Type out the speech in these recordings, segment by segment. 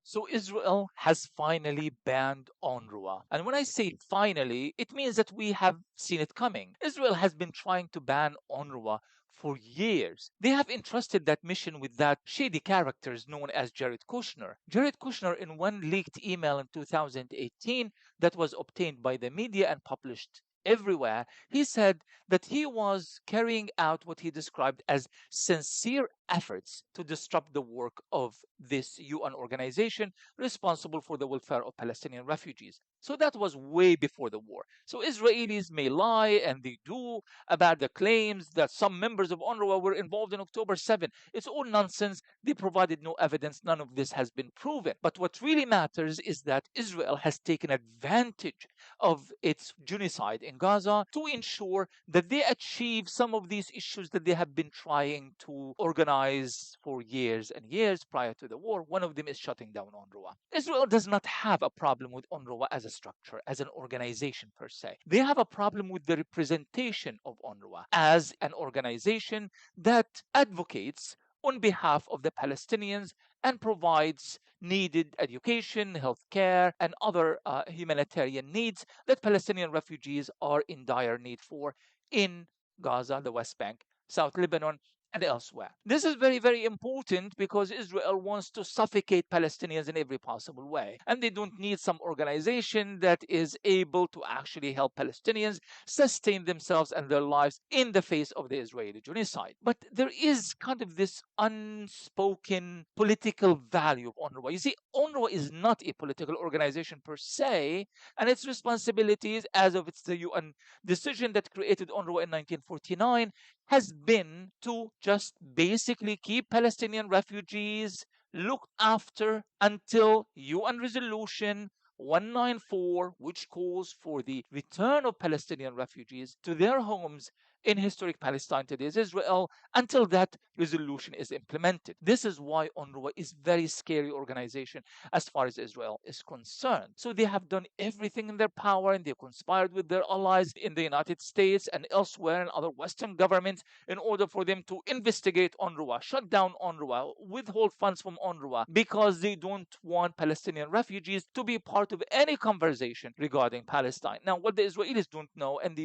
So Israel has finally banned UNRWA. And when I say finally, it means that we have seen it coming. Israel has been trying to ban UNRWA for years. They have entrusted that mission with that shady characters known as Jared Kushner. Jared Kushner, in one leaked email in 2018 that was obtained by the media and published everywhere, he said that he was carrying out what he described as sincere efforts to disrupt the work of this UN organization responsible for the welfare of Palestinian refugees. So that was way before the war. So Israelis may lie, and they do, about the claims that some members of UNRWA were involved in October 7. It's all nonsense. They provided no evidence. None of this has been proven. But what really matters is that Israel has taken advantage of its genocide in Gaza to ensure that they achieve some of these issues that they have been trying to organize for years and years prior to the war. One of them is shutting down UNRWA. Israel does not have a problem with UNRWA as a structure, as an organization per se. They have a problem with the representation of UNRWA as an organization that advocates on behalf of the Palestinians and provides needed education, healthcare, and other humanitarian needs that Palestinian refugees are in dire need for in Gaza, the West Bank, South Lebanon, and elsewhere. This is very, very important because Israel wants to suffocate Palestinians in every possible way. And they don't need some organization that is able to actually help Palestinians sustain themselves and their lives in the face of the Israeli genocide. But there is kind of this unspoken political value of UNRWA. You see, UNRWA is not a political organization per se, and its responsibilities as of its the UN decision that created UNRWA in 1949 has been to just basically keep Palestinian refugees looked after until UN Resolution 194, which calls for the return of Palestinian refugees to their homes in historic Palestine, today's Israel, until that resolution is implemented. This is why UNRWA is a very scary organization as far as Israel is concerned. So they have done everything in their power, and they've conspired with their allies in the United States and elsewhere and other Western governments in order for them to investigate UNRWA, shut down UNRWA, withhold funds from UNRWA, because they don't want Palestinian refugees to be part of any conversation regarding Palestine. Now, what the Israelis don't know, and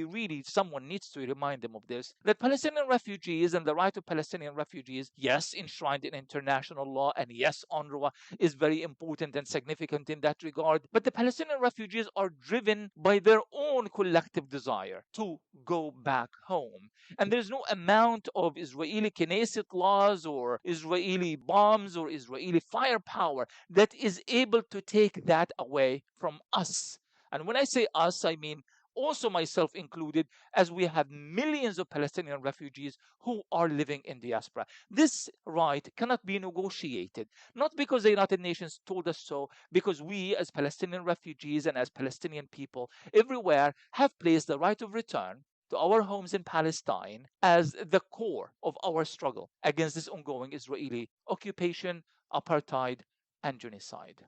someone needs to remind them of this, that Palestinian refugees and the right of Palestinian refugees, yes, enshrined in international law, and yes, UNRWA is very important and significant in that regard, but the Palestinian refugees are driven by their own collective desire to go back home. And there's no amount of Israeli Knesset laws or Israeli bombs or Israeli firepower that is able to take that away from us. And when I say us, I mean also myself included, as we have millions of Palestinian refugees who are living in diaspora. This right cannot be negotiated, not because the United Nations told us so, because we as Palestinian refugees and as Palestinian people everywhere have placed the right of return to our homes in Palestine as the core of our struggle against this ongoing Israeli occupation, apartheid, and genocide.